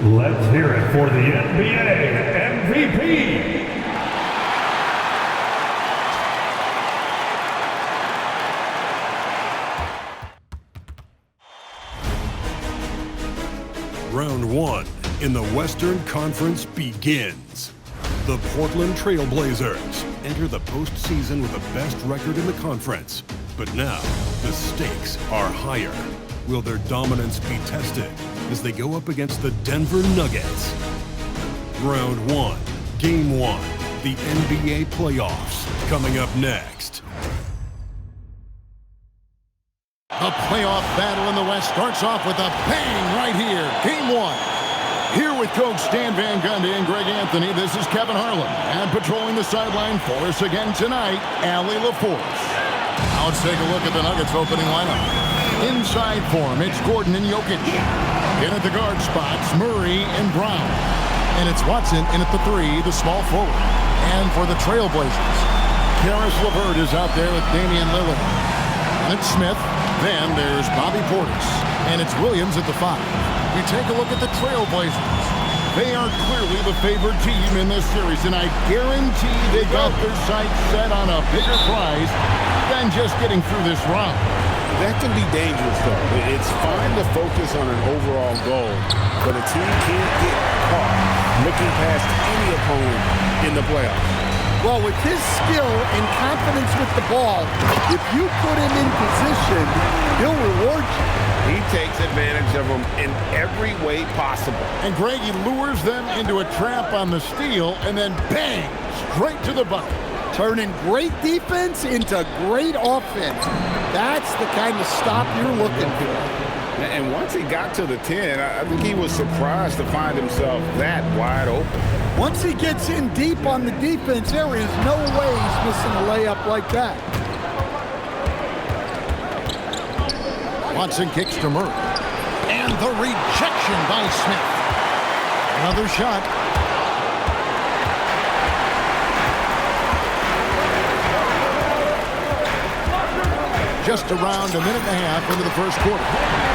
Let's hear it for the NBA MVP. Round one in the Western Conference begins. The Portland Trail Blazers enter the postseason with the best record in the conference. But now, the stakes are higher. Will their dominance be tested as they go up against the Denver Nuggets? Round one, Game 1, the NBA playoffs, coming up next. The playoff battle in the West starts off with a bang right here. Game 1. Here with Coach Stan Van Gundy and Greg Anthony, this is Kevin Harlan. And patrolling the sideline for us again tonight, Allie LaForce. Now let's take a look at the Nuggets opening lineup. Inside form, it's Gordon and Jokic. In at the guard spots, Murray and Brown. And it's Watson in at the 3, the small forward. And for the Trailblazers, Karis LeVert is out there with Damian Lillard. And it's Smith. Then there's Bobby Portis, and it's Williams at the 5. We take a look at the Trailblazers. They are clearly the favored team in this series, and I guarantee they got their sights set on a bigger prize than just getting through this round. That can be dangerous, though. It's fine to focus on an overall goal, but a team can't get caught looking past any opponent in the playoffs. Well, with his skill and confidence with the ball, if you put him in position, he'll reward you. He takes advantage of them in every way possible. And Greg, he lures them into a trap on the steal, and then bang, straight to the bucket. Turning great defense into great offense. That's the kind of stop you're looking for. And once he got to the 10, I think he was surprised to find himself that wide open. Once he gets in deep on the defense, there is no way he's missing a layup like that. Watson kicks to Murray. And the rejection by Smith. Another shot. Just around a minute and a half into the first quarter.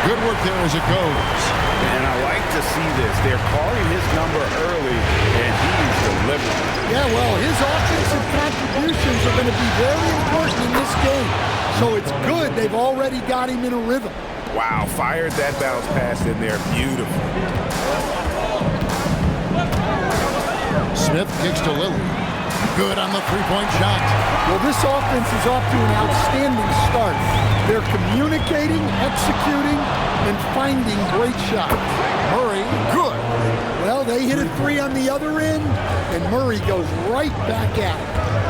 Good work there as it goes. And I like to see this. They're calling his number early, and he's delivering. Yeah, well, his offensive contributions are going to be very important in this game. So it's good they've already got him in a rhythm. Wow, fired that bounce pass in there. Beautiful. Smith kicks to Lillard. Good on the three-point shot. Well, this offense is off to an outstanding start. They're communicating, executing, and finding great shots. Murray, good. Well, they hit a 3 on the other end, and Murray goes right back at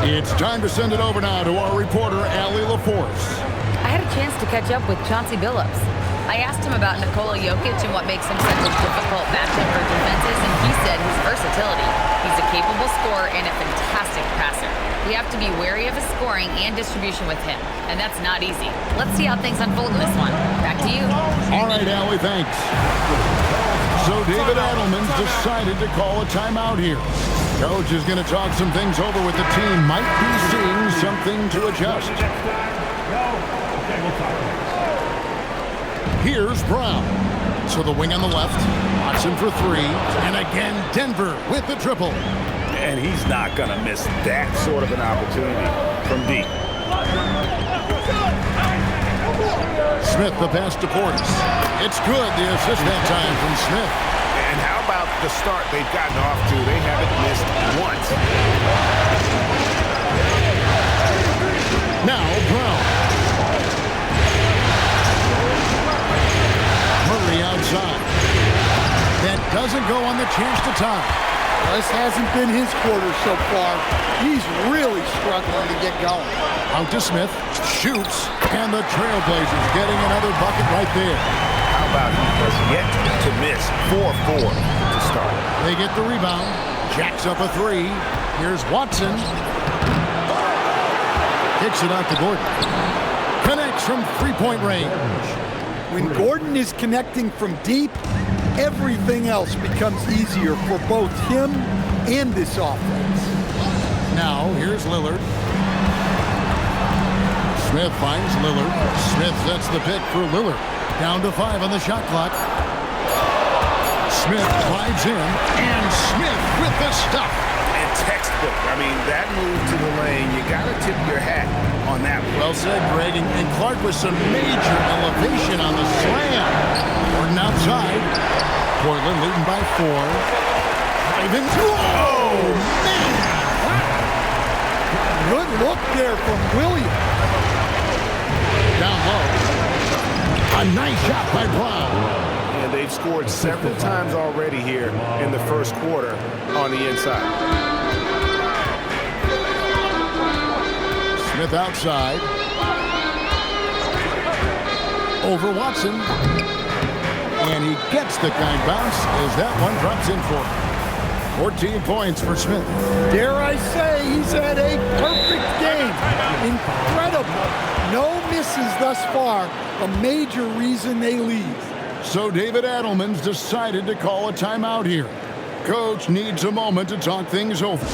it. It's time to send it over now to our reporter, Allie LaForce. I had a chance to catch up with Chauncey Billups. I asked him about Nikola Jokic and what makes him such a difficult matchup for defenses, and he said his versatility. He's a capable scorer and a fantastic passer. We have to be wary of his scoring and distribution with him, and that's not easy. Let's see how things unfold in this one. Back to you. All right, Allie, thanks. So David Adelman's decided to call a timeout here. Coach is going to talk some things over with the team. Might be seeing something to adjust. Here's Brown. So the wing on the left. Watson for 3. And again, Denver with the triple. And he's not going to miss that sort of an opportunity from deep. Smith, the pass to Portis. It's good, the assist that time from Smith. And how about the start they've gotten off to? They haven't missed once. Now Brown. Murray outside. That doesn't go on the chance to tie. This hasn't been his quarter so far. He's really struggling to get going. Out to Smith. Shoots. And the Trailblazers getting another bucket right there. How about he has yet to miss 4-4 to start? They get the rebound. Jacks up a 3. Here's Watson. Kicks it out to Gordon. Connects from three-point range. When Gordon is connecting from deep, everything else becomes easier for both him and this offense. Now, here's Lillard. Smith finds Lillard. Smith sets the pick for Lillard. Down to 5 on the shot clock. Smith slides in, and Smith with the stuff. And textbook. I mean, that move to the lane, you got to tip your hat on that one. Well said, Greg. And Clark with some major elevation on the slam. Gordon outside. Portland leading by 4. Ivins. Oh, man! Good look there from Williams. Down low. A nice shot by Brown. And they've scored several times already here in the first quarter on the inside. Smith outside. Over Watson. And he gets the kind bounce as that one drops in for him. 14 points for Smith. Dare I say, he's had a perfect game. Incredible. No misses thus far. A major reason they lead. So David Adelman's decided to call a timeout here. Coach needs a moment to talk things over.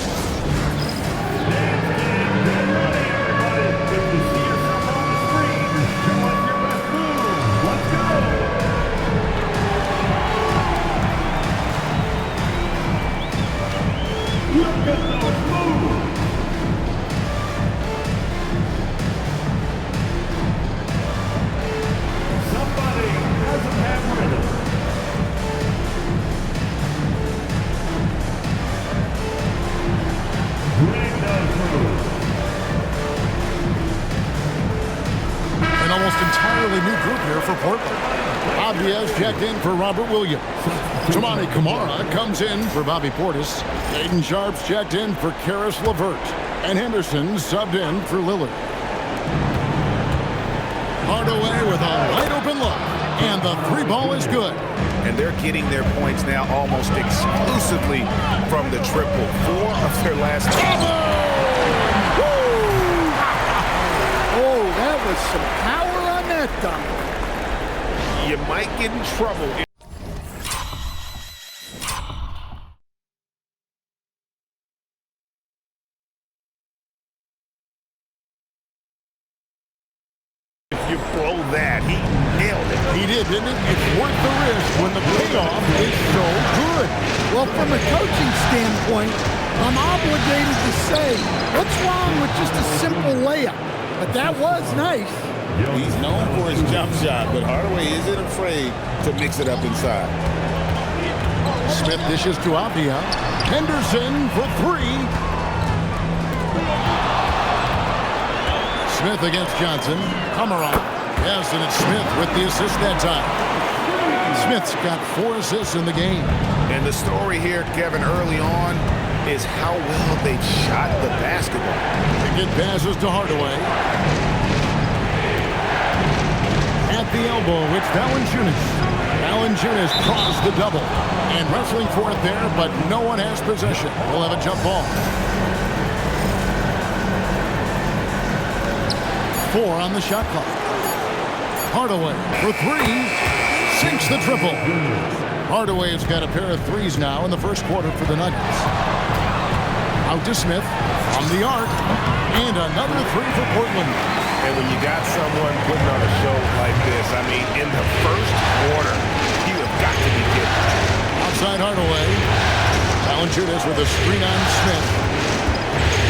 Entirely new group here for Portland. Obvious checked in for Robert Williams. Tamani Kamara comes in for Bobby Portis. Aiden Sharp's checked in for Karis LeVert. And Henderson subbed in for Lillard. Hardaway with a wide open look. And the 3 ball is good. And they're getting their points now almost exclusively from the triple. 4 of their last 10. That was some power on that dunk. You might get in trouble. If you blow that, he nailed it. He did, didn't he? It's worth the risk when the payoff is so good. Well, from a coaching standpoint, I'm obligated to say, what's wrong with just a simple layup? But that was nice. He's known for his jump shot, but Hardaway isn't afraid to mix it up inside. Smith dishes to Avia. Henderson for 3. Smith against Johnson. Kamara. Yes, and it's Smith with the assist that time. Smith's got 4 assists in the game. And the story here, Kevin, early on, is how well they shot the basketball. They get passes to Hardaway. At the elbow, it's Valanciunas. Valanciunas crossed the double. And wrestling for it there, but no one has possession. We'll have a jump ball. 4 on the shot clock. Hardaway for 3. Sinks the triple. Hardaway's got a pair of 3s now in the first quarter for the Nuggets. Out to Smith from the arc. And another 3 for Portland. And when you got someone putting on a show like this, I mean, in the first quarter, you have got to be kidding. Outside Hardaway. Valanciunas with a screen on Smith.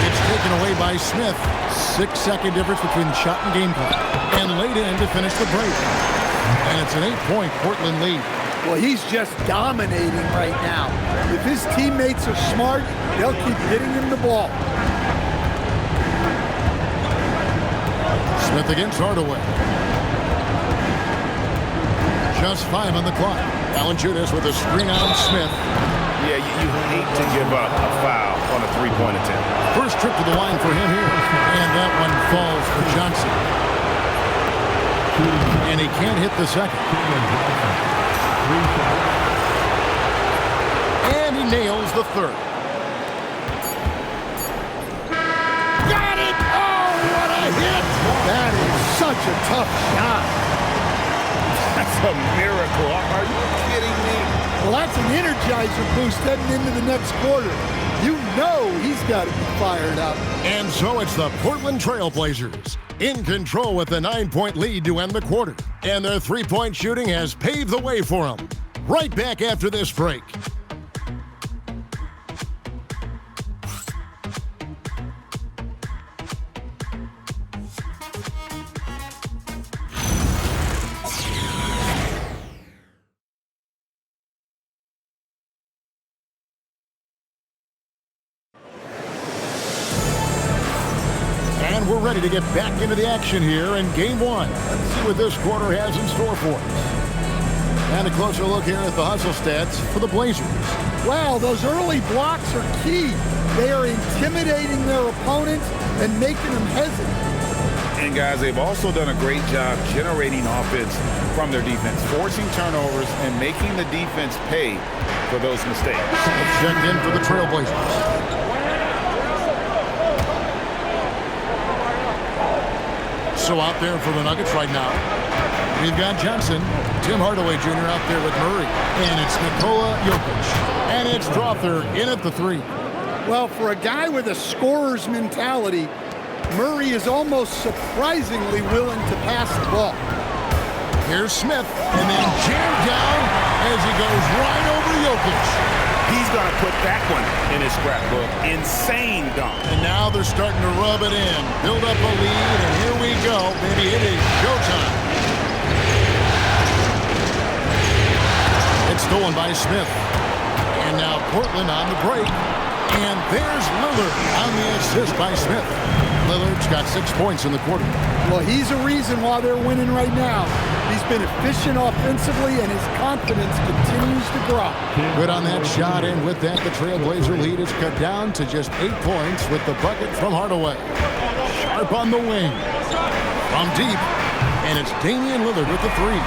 It's taken away by Smith. 6-second difference between shot and game clock. And laid in to finish the break. And it's an 8-point Portland lead. Well, he's just dominating right now. If his teammates are smart, they'll keep getting him the ball. Smith against Hardaway. Just 5 on the clock. Valanciunas with a screen on Smith. Yeah, you hate to give up a foul on a 3-point attempt. First trip to the line for him here. And that one falls for Johnson. And he can't hit the second. And he nails the third. Got it! Oh, what a hit! That is such a tough shot. That's a miracle. Are you kidding me? Well, that's an energizer boost heading into the next quarter. You know he's got to be fired up. And so it's the Portland Trailblazers in control with a 9-point lead to end the quarter. And their 3-point shooting has paved the way for them. right back after this break. And we're ready to get back into the action here in Game 1. Let's see what this quarter has in store for us. And a closer look here at the hustle stats for the Blazers. Wow, those early blocks are key. They are intimidating their opponents and making them hesitant. And guys, they've also done a great job generating offense from their defense, forcing turnovers and making the defense pay for those mistakes. Checked in for the Trailblazers. So out there for the Nuggets right now, we've got Johnson, Tim Hardaway Jr. out there with Murray, and it's Nikola Jokic, and it's Rother in at the 3. Well, for a guy with a scorer's mentality, Murray is almost surprisingly willing to pass the ball. Here's Smith, and then jammed down as he goes right over Jokic. He's going to put that one in his scrapbook. Insane dunk. And now they're starting to rub it in, build up a lead, and here we go. Maybe it is showtime. It's stolen by Smith. And now Portland on the break. And there's Lillard on the assist by Smith. Lillard's got 6 points in the quarter. Well, he's a reason why they're winning right now. He's been efficient offensively, and his confidence continues to grow. Good on that shot, and with that, the Trailblazer lead is cut down to just 8 points with the bucket from Hardaway. Sharp on the wing. From deep, and it's Damian Lillard with the 3.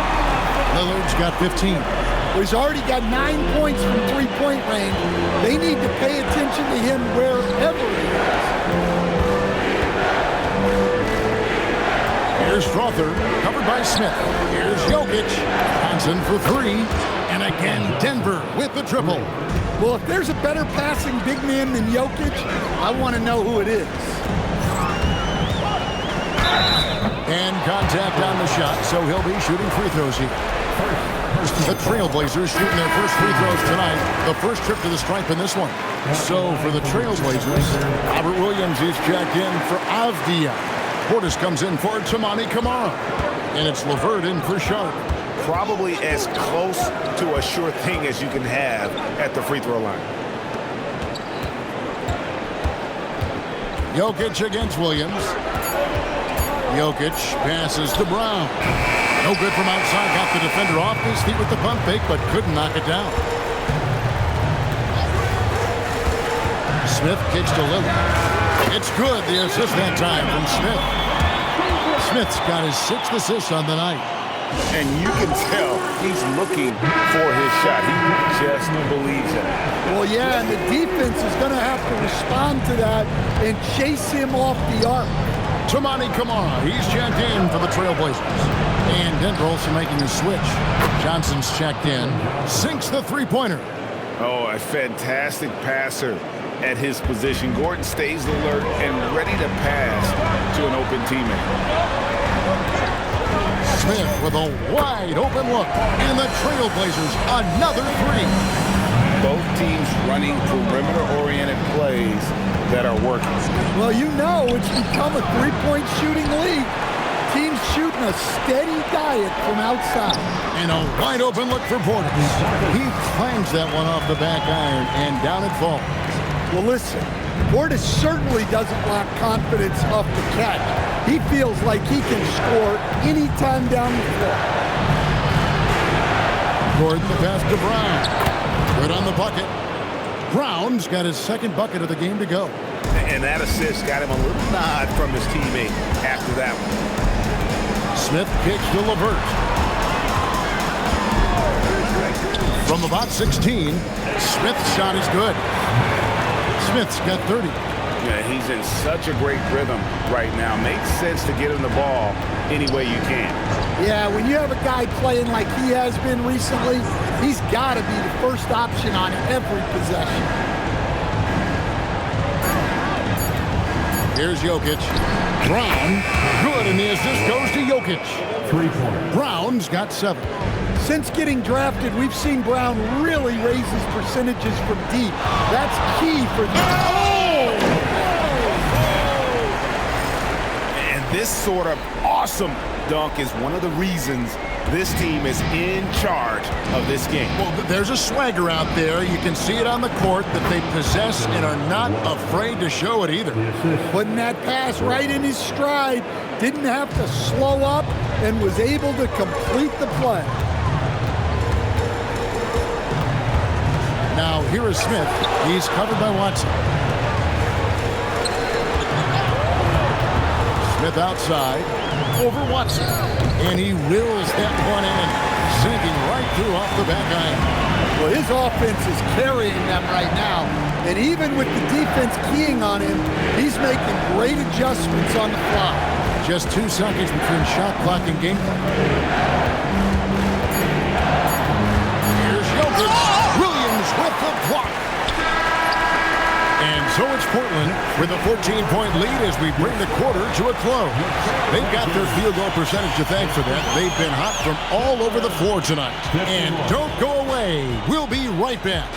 Lillard's got 15. Well, he's already got 9 points from three-point range. They need to pay attention to him wherever he is. Here's Rother, covered by Smith. Here's Jokic. Johnson for 3. And again, Denver with the triple. Well, if there's a better passing big man than Jokic, I want to know who it is. And contact on the shot, so he'll be shooting free throws here. The Trailblazers shooting their first free throws tonight. The first trip to the stripe in this one. So for the Trailblazers, Robert Williams is checked in for Avdia. Portis comes in for Tamani Kamara. And it's LeVert in for Sharp. Probably as close to a sure thing as you can have at the free throw line. Jokic against Williams. Jokic passes to Brown. No good from outside. Got the defender off his feet with the pump fake, but couldn't knock it down. Smith kicks to Lillard. It's good, the assist that time from Smith. Smith's got his 6th assist on the night. And you can tell he's looking for his shot. He just believes it. Well, yeah, and the defense is going to have to respond to that and chase him off the arc. Tamani Kamara, he's checked in for the Trailblazers. And Denver also making a switch. Johnson's checked in. Sinks the three-pointer. Oh, a fantastic passer at his position. Gordon stays alert and ready to pass to an open teammate. Smith with a wide open look. And the Trailblazers, another 3. Both teams running perimeter-oriented plays that are working. Well, you know it's become a three-point shooting league. Teams shooting a steady diet from outside. And a wide open look for Portis. He clangs that one off the back iron, and down it falls. Well, listen, Portis certainly doesn't lack confidence off the catch. He feels like he can score anytime down the floor. Gordon the pass to Brown. Good on the bucket. Brown's got his 2nd bucket of the game to go. And that assist got him a little nod from his teammate after that one. Smith kicks to LeVert. From about 16, Smith's shot is good. Smith's got 30. Yeah, he's in such a great rhythm right now. Makes sense to get him the ball any way you can. Yeah, when you have a guy playing like he has been recently, he's got to be the first option on every possession. Here's Jokic. Brown, good, and the assist goes to Jokic. 3-point. Brown's got 7. Since getting drafted, we've seen Brown really raise his percentages from deep. That's key for And this sort of awesome dunk is one of the reasons this team is in charge of this game. Well, there's a swagger out there. You can see it on the court that they possess and are not afraid to show it either. Putting that pass right in his stride. Didn't have to slow up and was able to complete the play. Now, here is Smith. He's covered by Watson. Smith outside. Over Watson. And he wills that one in. Sinking right through off the back iron. Well, his offense is carrying them right now. And even with the defense keying on him, he's making great adjustments on the fly. Just 2 seconds between shot clock and game clock. Here's Jokic. Williams with the block. And so it's Portland with a 14-point lead as we bring the quarter to a close. They've got their field goal percentage to thank for that. They've been hot from all over the floor tonight. And don't go away. We'll be right back.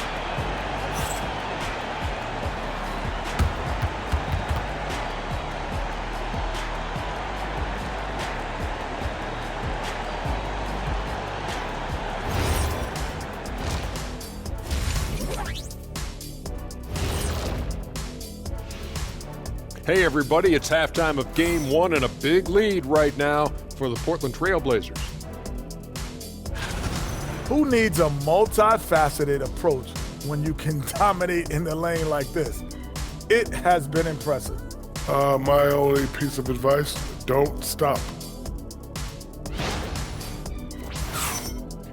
Hey everybody, it's halftime of Game 1 and a big lead right now for the Portland Trail Blazers. Who needs a multifaceted approach when you can dominate in the lane like this? It has been impressive. My only piece of advice, don't stop.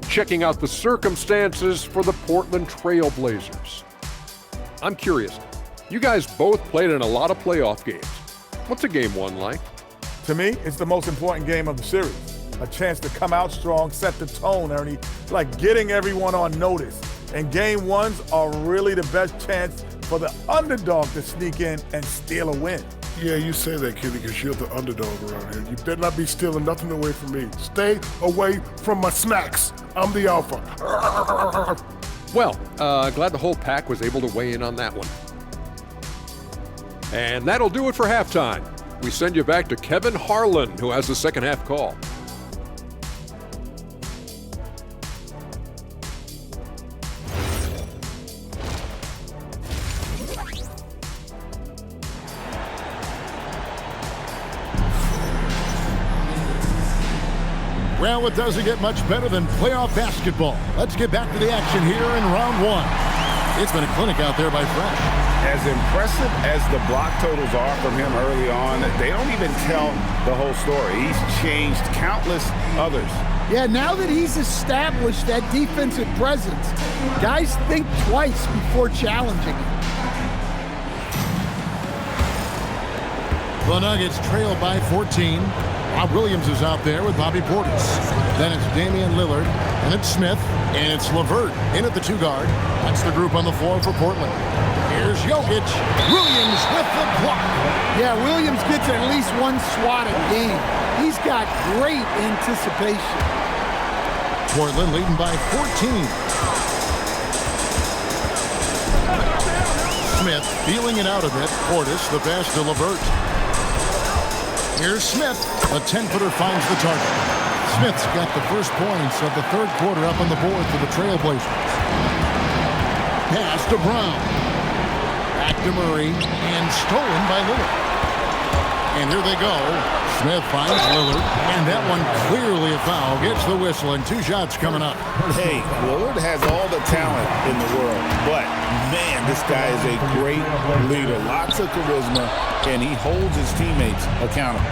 Checking out the circumstances for the Portland Trail Blazers. I'm curious, you guys both played in a lot of playoff games. What's a Game 1 like? To me, it's the most important game of the series. A chance to come out strong, set the tone, Ernie, like getting everyone on notice. And Game 1s are really the best chance for the underdog to sneak in and steal a win. Yeah, you say that, Kitty, because you're the underdog around here. You better not be stealing nothing away from me. Stay away from my snacks. I'm the alpha. Well, glad the whole pack was able to weigh in on that one. And that'll do it for halftime. We send you back to Kevin Harlan, who has the second half call. Well, it doesn't get much better than playoff basketball. Let's get back to the action here in round 1. It's been a clinic out there by Fresh. As impressive as the block totals are from him early on, they don't even tell the whole story. He's changed countless others. Yeah, now that he's established that defensive presence, guys think twice before challenging him. The Nuggets trail by 14. Rob Williams is out there with Bobby Portis. Then it's Damian Lillard, and it's Smith, and it's LeVert in at the 2 guard. That's the group on the floor for Portland. Here's Jokic. Williams with the block. Yeah, Williams gets at least one swat a game. He's got great anticipation. Portland leading by 14. Smith feeling it out a bit. Portis, the pass to LeVert. Here's Smith. A 10-footer finds the target. Smith's got the first points of the third quarter up on the board for the Trailblazers. Pass to Brown. Back to Murray. And stolen by Lillard. And here they go. Smith finds Lillard. And that one clearly a foul. Gets the whistle and 2 shots coming up. Hey, Lillard has all the talent in the world. But, man, this guy is a great leader. Lots of charisma. And he holds his teammates accountable.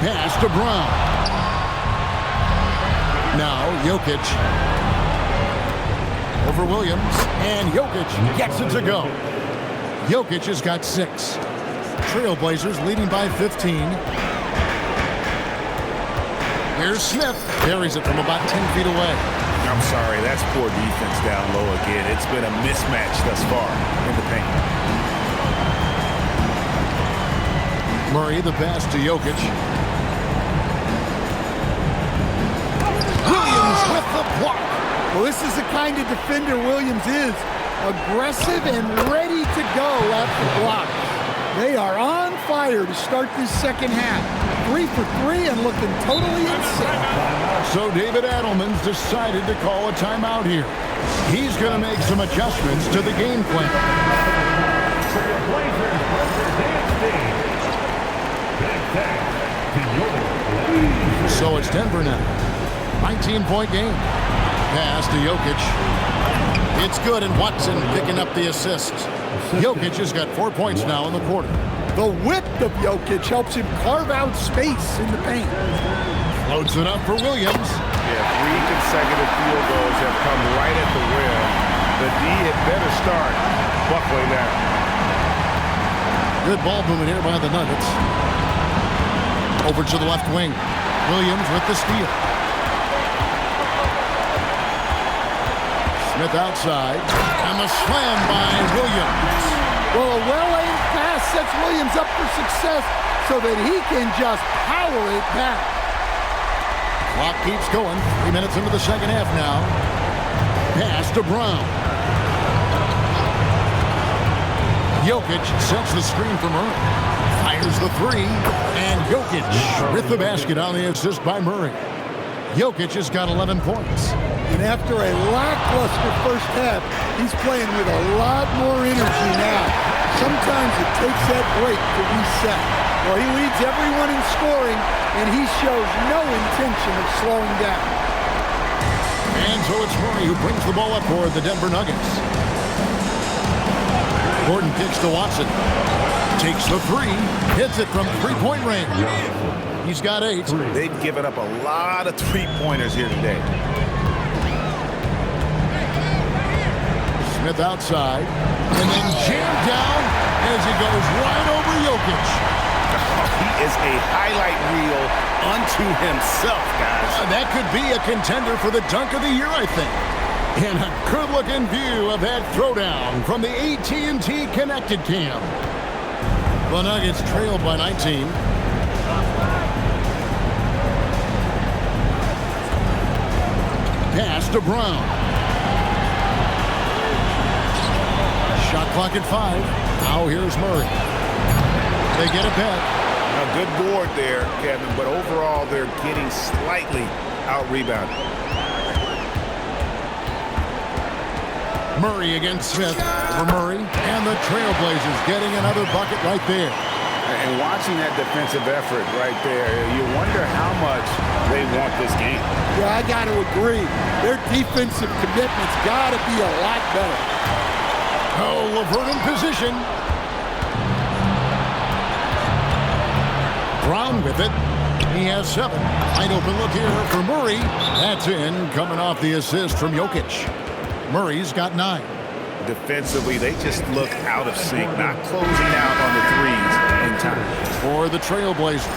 Pass to Brown. Now Jokic over Williams, and Jokic gets it to go. Jokic has got 6. Trailblazers leading by 15. Here's Smith. Carries it from about 10 feet away. I'm sorry, that's poor defense down low again. It's been a mismatch thus far in the paint. Murray, the pass to Jokic. Williams with the block. Well, this is the kind of defender Williams is. Aggressive and ready to go at the block. They are on fire to start this second half. 3 for 3 and looking totally insane. So David Adelman's decided to call a timeout here. He's going to make some adjustments to the game plan. So it's Denver now. 19-point game. Pass to Jokic. It's good, and Watson picking up the assist. Jokic has got 4 points now in the quarter. The width of Jokic helps him carve out space in the paint. Loads it up for Williams. Yeah, 3 consecutive field goals have come right at the rim. The D had better start buckling down. Good ball movement here by the Nuggets. Over to the left wing. Williams with the steal. Smith outside. And the slam by Williams. Well, a well-aimed pass sets Williams up for success so that he can just power it back. Clock keeps going. 3 minutes into the second half now. Pass to Brown. Jokic sets the screen for Murray. Fires the 3. And Jokic with the basket on the assist by Murray. Jokic has got 11 points. And after a lackluster first half, he's playing with a lot more energy now. Sometimes it takes that break to reset. Well, he leads everyone in scoring, and he shows no intention of slowing down. And so it's Murray who brings the ball up for the Denver Nuggets. Gordon kicks to Watson. Takes the 3. Hits it from three-point range. He's got 8. They've given up a lot of three-pointers here today. Smith outside. And then jammed down as he goes right over Jokic. He is a highlight reel unto himself, guys. That could be a contender for the dunk of the year, I think. And a good-looking view of that throwdown from the AT&T Connected Cam. The Nuggets trailed by 19. Pass to Brown. Shot clock at 5. Now here's Murray. They get it back. A good board there, Kevin, but overall they're getting slightly out-rebounded. Murray against Smith for Murray. And the Trailblazers getting another bucket right there. And watching that defensive effort right there, you wonder how much they want this game. Yeah, I got to agree. Their defensive commitment's got to be a lot better. Oh, LeVert in position. Brown with it. He has 7. Wide open look here for Murray. That's in, coming off the assist from Jokic. Murray's got 9. Defensively, they just look out of sync, not closing out on the threes in time. For the Trailblazers,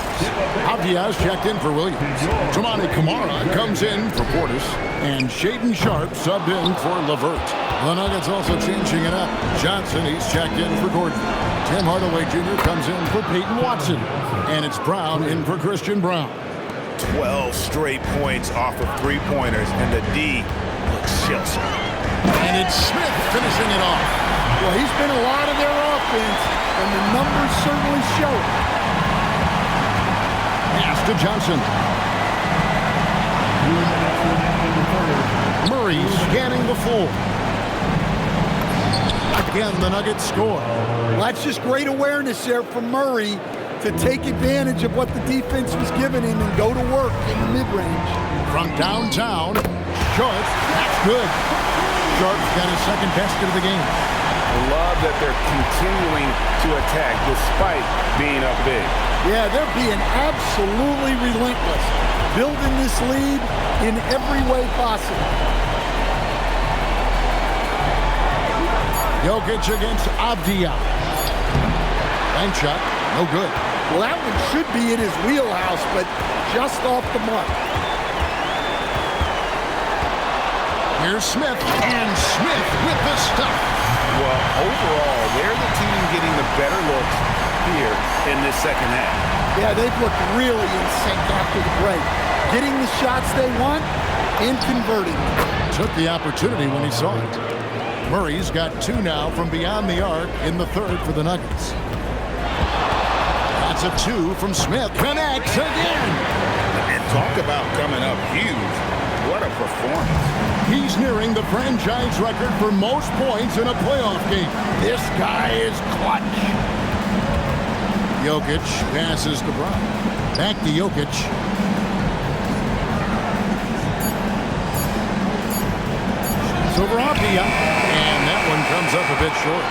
Abdias checked in for Williams. Toumani Camara comes in for Portis. And Shaedon Sharpe subbed in for LeVert. The Nuggets also changing it up. Johnson, he's checked in for Gordon. Tim Hardaway Jr. comes in for Peyton Watson. And it's Brown in for Christian Brown. 12 straight points off of three-pointers, and the D looks shell-shocked. And it's Smith finishing it off. Well, he's been a lot of their offense, and the numbers certainly show it. Pass to Johnson. Murray scanning the floor. Again, the Nuggets score. Well, that's just great awareness there from Murray to take advantage of what the defense was giving him and go to work in the mid-range. From downtown, Sharpe, that's good. Sharpe's got his second basket of the game. I love that they're continuing to attack despite being up big. Yeah, they're being absolutely relentless, building this lead in every way possible. Jokic against Avdia. Bank shot, no good. Well, that one should be in his wheelhouse, but just off the mark. Here's Smith, and Smith with the stuff. Well, overall, they're the team getting the better looks here in this second half. Yeah, they've looked really in sync after the break. Getting the shots they want and converting. Took the opportunity when he saw it. Murray's got 2 now from beyond the arc in the third for the Nuggets. That's a 2 from Smith. Connects again. And talk about coming up huge. What a performance. He's nearing the franchise record for most points in a playoff game. This guy is clutch. Jokic passes to Brown. Back to Jokic. Shoots over Roty. And that one comes up a bit short.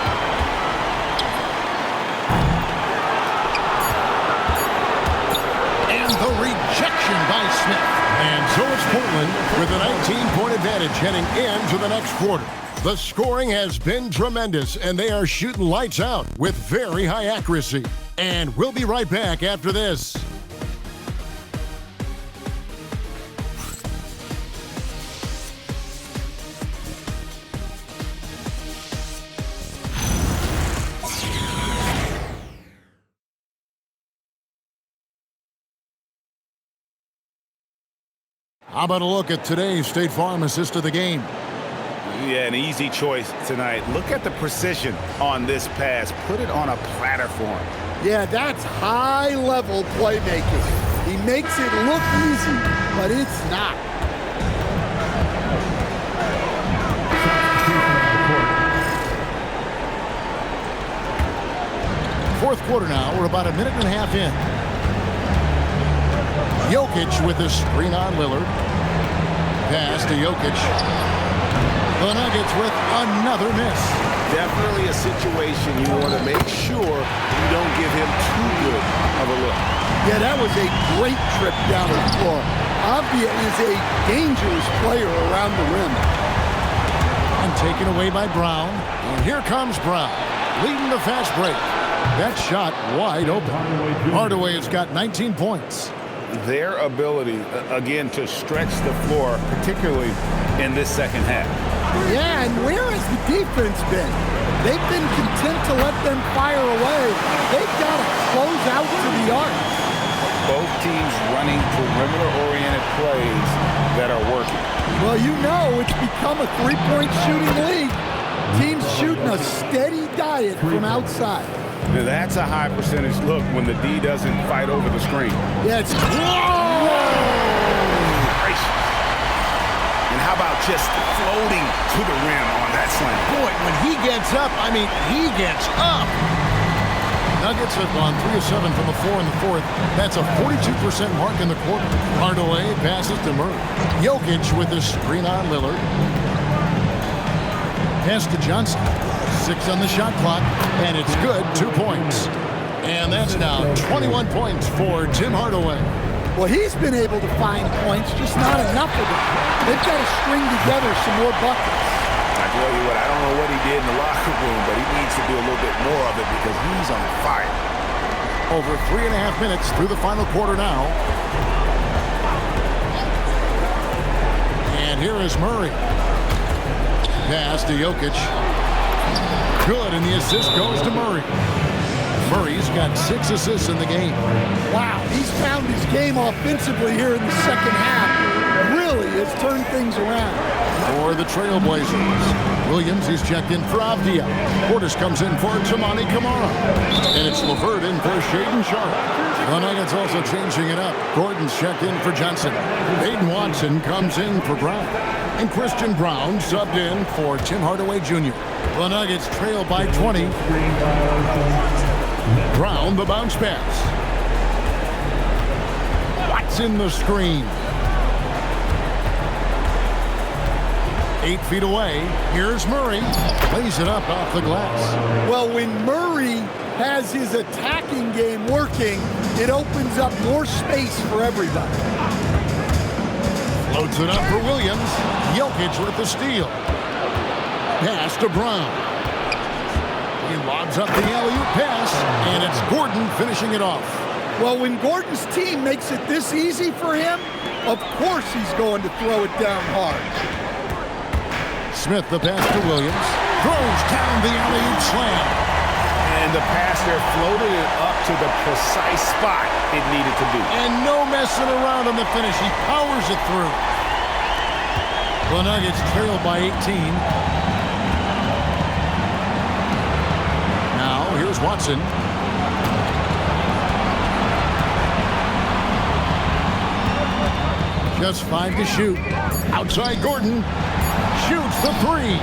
And the rejection by Smith. And so it's Portland with a 19-point advantage heading into the next quarter. The scoring has been tremendous, and they are shooting lights out with very high accuracy. And we'll be right back after this. How about a look at today's State Farm assist of the game? Yeah, an easy choice tonight. Look at the precision on this pass. Put it on a platter for him. Yeah, that's high-level playmaking. He makes it look easy, but it's not. Fourth quarter now. We're about a minute and a half in. Jokic with the screen on Lillard. Pass to Jokic. The Nuggets with another miss. Definitely a situation you want to make sure you don't give him too good of a look. Yeah, that was a great trip down the floor. Avdija is a dangerous player around the rim. And taken away by Brown. And here comes Brown, leading the fast break. That shot wide open. Hardaway has got 19 points. Their ability, again, to stretch the floor, particularly in this second half. Yeah, and where has the defense been? They've been content to let them fire away. They've got to close out to the arc. Both teams running perimeter-oriented plays that are working. Well, you know it's become a three-point shooting league. Teams shooting a steady diet from outside. Now that's a high percentage look when the D doesn't fight over the screen. Yeah, it's Gracious. And how about just floating to the rim on that slam? Boy, when he gets up, I mean, he gets up. Nuggets have gone 3 of 7 from the floor in the fourth. That's a 42% mark in the quarter. Hardaway passes to Murray. Jokic with the screen on Lillard. Pass to Johnson. 6 on the shot clock, and it's good, 2 points. And that's now 21 points for Tim Hardaway. Well, he's been able to find points, just not enough of them. They've got to string together some more buckets. I tell you what, I don't know what he did in the locker room, but he needs to do a little bit more of it because he's on fire. Over 3.5 minutes through the final quarter now. And here is Murray. Pass to Jokic. Good, and the assist goes to Murray. Murray's got 6 assists in the game. Wow, he's found his game offensively here in the second half. Really has turned things around. For the Trailblazers, Williams is checked in for Avdija. Portis comes in for Tamani Kamara. And it's LeVert in for Shaedon Sharpe. The Nuggets also changing it up. Gordon's checked in for Johnson. Aiden Watson comes in for Brown. And Christian Brown subbed in for Tim Hardaway Jr. The Nuggets trail by 20. Brown, the bounce pass. Watson the screen. 8 feet away. Here's Murray. Lays it up off the glass. Well, when Murray has his attacking game working, it opens up more space for everybody. Loads it up for Williams. Jokic with the steal. Pass to Brown. He lobs up the alley-oop pass, and it's Gordon finishing it off. Well, when Gordon's team makes it this easy for him, of course he's going to throw it down hard. Smith, the pass to Williams. Throws down the alley-oop slam. And the pass there floated it up to the precise spot it needed to be. And no messing around on the finish. He powers it through. The Nuggets trailed by 18. Now, here's Watson. Just 5 to shoot. Outside Gordon. Shoots the 3.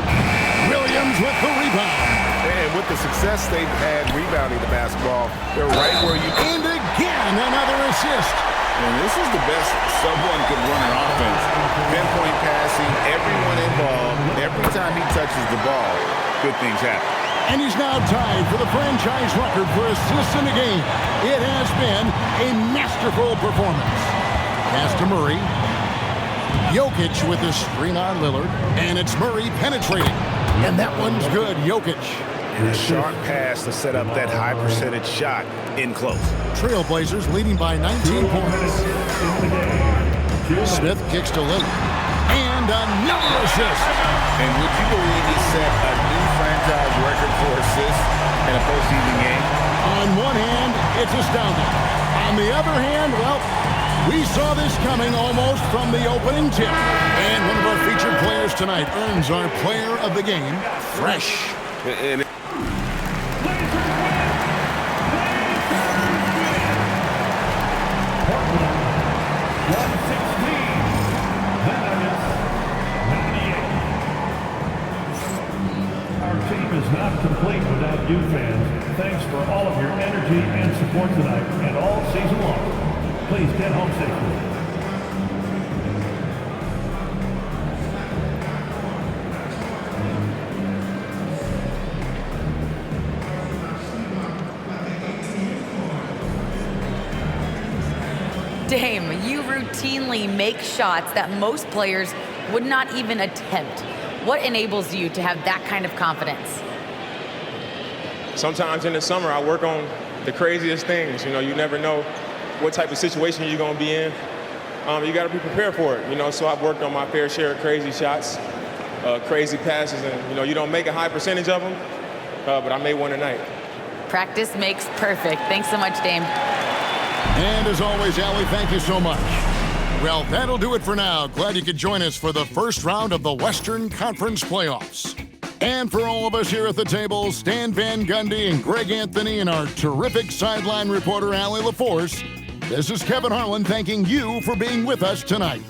Williams with the rebound. And with the success they've had rebounding the basketball, they're right where you... And again, another assist. And this is the best someone could run an offense. Pinpoint passing, everyone involved. Every time he touches the ball, good things happen. And he's now tied for the franchise record for assists in the game. It has been a masterful performance. Pass to Murray. Jokic with the screen on Lillard. And it's Murray penetrating. And that one's good, Jokic. And a sharp pass to set up that high percentage shot in close. Trailblazers leading by 19 points. Smith kicks to Lillard. And another assist. And would you believe he set a new franchise record for assists in a postseason game? On one hand, it's astounding. On the other hand, well, we saw this coming almost from the opening tip. And one of our featured players tonight earns our player of the game, fresh. And is not complete without you fans. Thanks for all of your energy and support tonight and all season long. Please get home safely. Dame, you routinely make shots that most players would not even attempt. What enables you to have that kind of confidence? Sometimes in the summer, I work on the craziest things. You know, you never know what type of situation you're going to be in. You got to be prepared for it, you know, so I've worked on my fair share of crazy shots, crazy passes, and, you know, you don't make a high percentage of them, but I made one tonight. Practice makes perfect. Thanks so much, Dame. And as always, Allie, thank you so much. Well, that'll do it for now. Glad you could join us for the first round of the Western Conference Playoffs. And for all of us here at the table, Stan Van Gundy and Greg Anthony and our terrific sideline reporter, Allie LaForce, this is Kevin Harlan thanking you for being with us tonight.